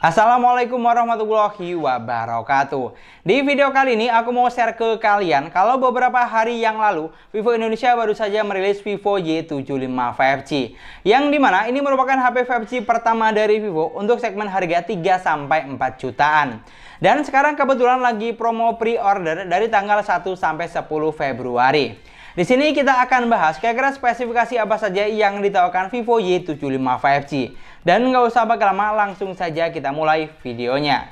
Assalamualaikum warahmatullahi wabarakatuh. Di video kali ini aku mau share ke kalian kalau beberapa hari yang lalu Vivo Indonesia baru saja merilis Vivo Y75 5G, yang dimana ini merupakan HP 5G pertama dari Vivo untuk segmen harga 3-4 jutaan. Dan sekarang kebetulan lagi promo pre-order dari tanggal 1 sampai 10 Februari. Di sini kita akan bahas kira-kira spesifikasi apa saja yang ditawarkan Vivo Y75 5G. Dan nggak usah pakai lama, langsung saja kita mulai videonya.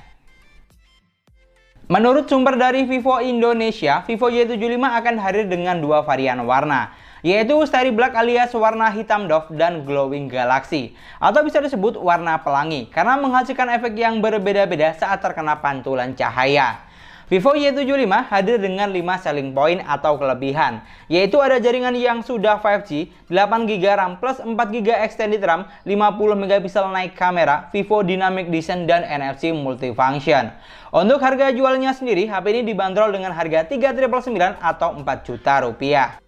Menurut sumber dari Vivo Indonesia, Vivo Y75 akan hadir dengan dua varian warna, yaitu Starry Black alias warna hitam doff dan Glowing Galaxy, atau bisa disebut warna pelangi, karena menghasilkan efek yang berbeda-beda saat terkena pantulan cahaya. Vivo Y75 hadir dengan 5 selling point atau kelebihan, yaitu ada jaringan yang sudah 5G, 8GB RAM plus 4GB extended RAM, 50MP naik kamera, Vivo Dynamic Design dan NFC multifunction. Untuk harga jualnya sendiri, HP ini dibanderol dengan harga 3.999 atau 4 juta rupiah.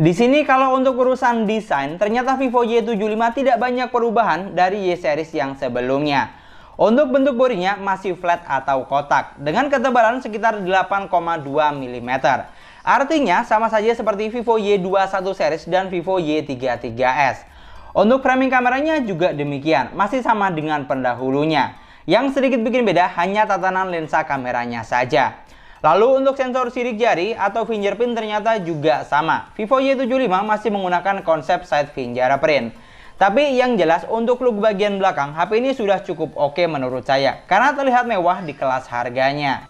Di sini kalau untuk urusan desain, ternyata Vivo Y75 tidak banyak perubahan dari Y series yang sebelumnya. Untuk bentuk bodinya masih flat atau kotak dengan ketebalan sekitar 8,2 mm. Artinya sama saja seperti Vivo Y21 series dan Vivo Y33s. Untuk framing kameranya juga demikian, masih sama dengan pendahulunya. Yang sedikit bikin beda hanya tatanan lensa kameranya saja. Lalu untuk sensor sidik jari atau fingerprint ternyata juga sama. Vivo Y75 masih menggunakan konsep side fingerprint. Tapi yang jelas untuk look bagian belakang, HP ini sudah cukup oke menurut saya, karena terlihat mewah di kelas harganya.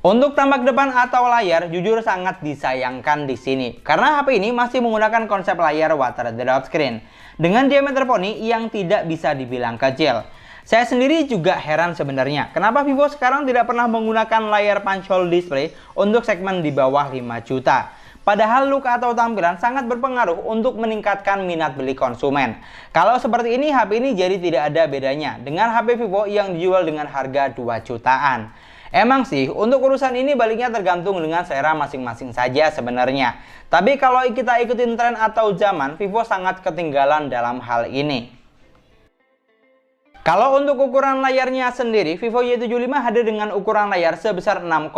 Untuk tampak depan atau layar, jujur sangat disayangkan di sini, karena HP ini masih menggunakan konsep layar water drop screen, dengan diameter poni yang tidak bisa dibilang kecil. Saya sendiri juga heran sebenarnya, kenapa Vivo sekarang tidak pernah menggunakan layar punch hole display untuk segmen di bawah 5 juta. Padahal look atau tampilan sangat berpengaruh untuk meningkatkan minat beli konsumen. Kalau seperti ini, HP ini jadi tidak ada bedanya dengan HP Vivo yang dijual dengan harga 2 jutaan. Emang sih, untuk urusan ini baliknya tergantung dengan selera masing-masing saja sebenarnya. Tapi kalau kita ikutin tren atau zaman, Vivo sangat ketinggalan dalam hal ini. Kalau untuk ukuran layarnya sendiri, Vivo Y75 hadir dengan ukuran layar sebesar 6,5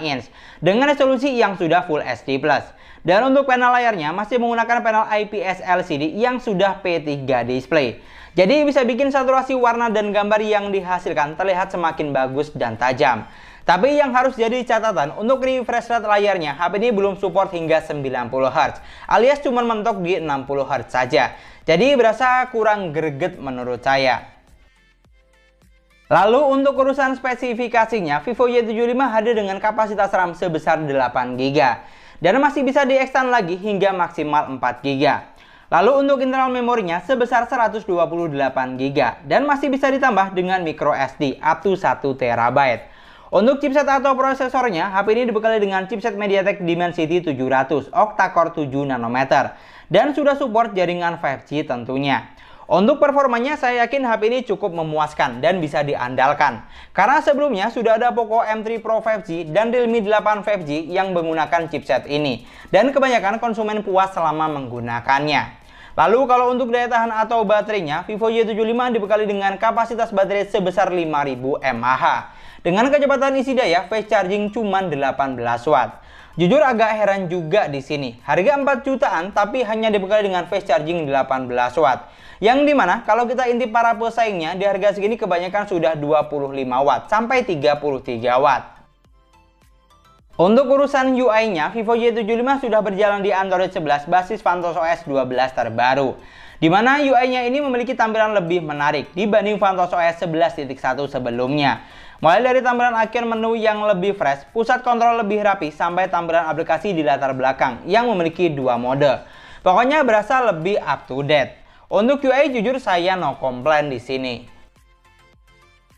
inch dengan resolusi yang sudah Full HD+. Dan untuk panel layarnya masih menggunakan panel IPS LCD yang sudah P3 display. Jadi bisa bikin saturasi warna dan gambar yang dihasilkan terlihat semakin bagus dan tajam. Tapi yang harus jadi catatan, untuk refresh rate layarnya, HP ini belum support hingga 90Hz, alias cuma mentok di 60Hz saja. Jadi berasa kurang greget menurut saya. Lalu untuk urusan spesifikasinya, Vivo Y75 hadir dengan kapasitas RAM sebesar 8GB dan masih bisa diekstend lagi hingga maksimal 4GB. Lalu untuk internal memorinya sebesar 128GB dan masih bisa ditambah dengan micro SD up to 1TB. Untuk chipset atau prosesornya, HP ini dibekali dengan chipset MediaTek Dimensity 700 octa-core 7nm dan sudah support jaringan 5G tentunya. Untuk performanya saya yakin HP ini cukup memuaskan dan bisa diandalkan. Karena sebelumnya sudah ada Poco M3 Pro 5G dan Realme 8 5G yang menggunakan chipset ini. Dan kebanyakan konsumen puas selama menggunakannya. Lalu kalau untuk daya tahan atau baterainya, Vivo Y75 dibekali dengan kapasitas baterai sebesar 5000 mAh. Dengan kecepatan isi daya fast charging cuma 18 watt. Jujur agak heran juga di sini. Harga 4 jutaan tapi hanya dibekali dengan fast charging 18 watt. Yang dimana kalau kita intip para pesaingnya di harga segini kebanyakan sudah 25 watt sampai 33 watt. Untuk urusan UI-nya, Vivo Y75 sudah berjalan di Android 11 basis PanToS 12 terbaru. Dimana UI-nya ini memiliki tampilan lebih menarik dibanding PanToS 11.1 sebelumnya. Mulai dari tampilan akhir menu yang lebih fresh, pusat kontrol lebih rapi, sampai tampilan aplikasi di latar belakang yang memiliki dua mode. Pokoknya berasa lebih up to date. Untuk UI jujur saya no komplain di sini.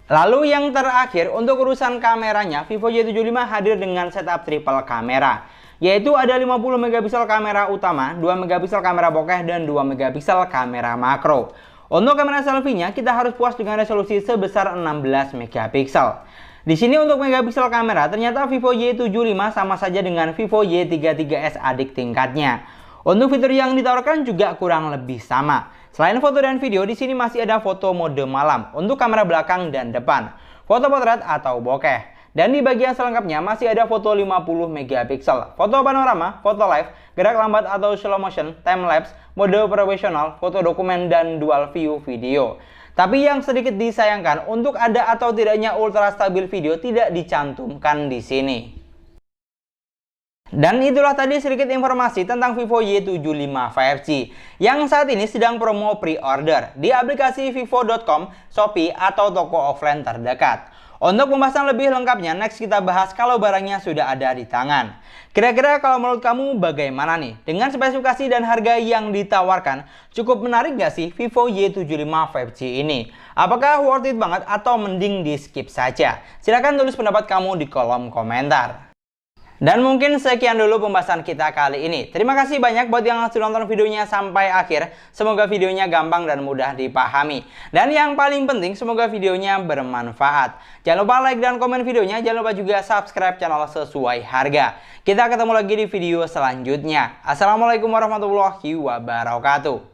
Lalu yang terakhir untuk urusan kameranya, Vivo Y75 hadir dengan setup triple kamera, yaitu ada 50MP kamera utama, 2MP kamera bokeh dan 2MP kamera makro. Untuk kamera selfie-nya kita harus puas dengan resolusi sebesar 16MP. Di sini untuk megapiksel kamera ternyata Vivo Y75 sama saja dengan Vivo Y33s adik tingkatnya. Untuk fitur yang ditawarkan juga kurang lebih sama. Selain foto dan video, di sini masih ada foto mode malam untuk kamera belakang dan depan, foto potret atau bokeh. Dan di bagian selengkapnya masih ada foto 50 megapiksel, foto panorama, foto live, gerak lambat atau slow motion, time lapse, mode profesional, foto dokumen, dan dual view video. Tapi yang sedikit disayangkan, untuk ada atau tidaknya ultra stabil video tidak dicantumkan di sini. Dan itulah tadi sedikit informasi tentang Vivo Y75 5G yang saat ini sedang promo pre-order di aplikasi vivo.com, Shopee, atau toko offline terdekat. Untuk pembahasan lebih lengkapnya, next kita bahas kalau barangnya sudah ada di tangan. Kira-kira kalau menurut kamu bagaimana nih? Dengan spesifikasi dan harga yang ditawarkan, cukup menarik nggak sih Vivo Y75 5G ini? Apakah worth it banget atau mending di skip saja? Silahkan tulis pendapat kamu di kolom komentar. Dan mungkin sekian dulu pembahasan kita kali ini. Terima kasih banyak buat yang sudah nonton videonya sampai akhir. Semoga videonya gampang dan mudah dipahami. Dan yang paling penting, semoga videonya bermanfaat. Jangan lupa like dan komen videonya. Jangan lupa juga subscribe channel sesuai harga. Kita ketemu lagi di video selanjutnya. Assalamualaikum warahmatullahi wabarakatuh.